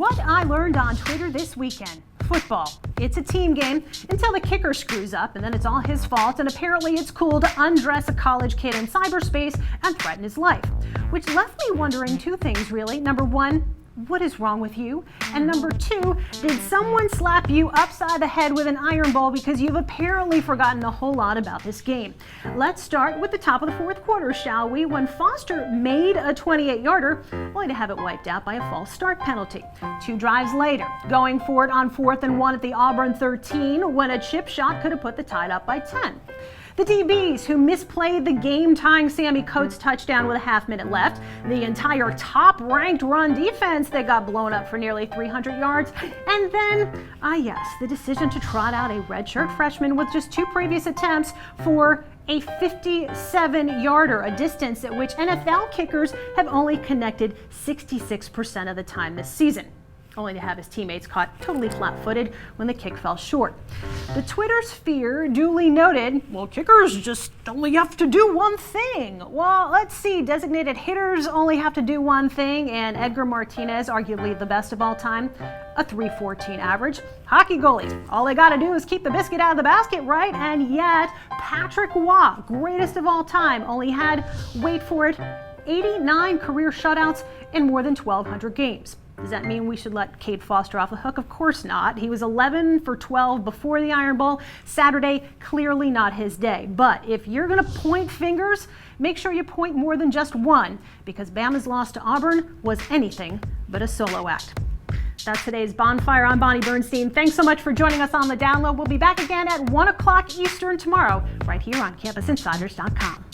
What I learned on Twitter this weekend. Football. It's a team game until the kicker screws up, and then it's all his fault, and apparently it's cool to undress a college kid in cyberspace and threaten his life. Which left me wondering two things, really. Number one, what is wrong with you? And number two, did someone slap you upside the head with an iron ball because you've apparently forgotten a whole lot about this game? Let's start with the top of the fourth quarter, shall we? When Foster made a 28-yarder, only to have it wiped out by a false start penalty. 2 drives later, going for it on 4th and 1 at the Auburn 13 when a chip shot could have put the Tide up by 10. The DBs who misplayed the game-tying Sammy Coates touchdown with a half-minute left, the entire top-ranked run defense that got blown up for nearly 300 yards, and then, the decision to trot out a redshirt freshman with just 2 previous attempts for a 57-yarder, a distance at which NFL kickers have only connected 66% of the time this season, only to have his teammates caught totally flat-footed when the kick fell short. The Twitter sphere duly noted, well, kickers just only have to do one thing. Well, let's see, designated hitters only have to do one thing, and Edgar Martinez, arguably the best of all time, a .314 average. Hockey goalies, all they gotta do is keep the biscuit out of the basket, right? And yet, Patrick Waugh, greatest of all time, only had, wait for it, 89 career shutouts in more than 1,200 games. Does that mean we should let Cade Foster off the hook? Of course not. He was 11 for 12 before the Iron Bowl. Saturday, clearly not his day. But if you're going to point fingers, make sure you point more than just one, because Bama's loss to Auburn was anything but a solo act. That's today's Bonnfire. I'm Bonnie Bernstein. Thanks so much for joining us on The Download. We'll be back again at 1 o'clock Eastern tomorrow, right here on CampusInsiders.com.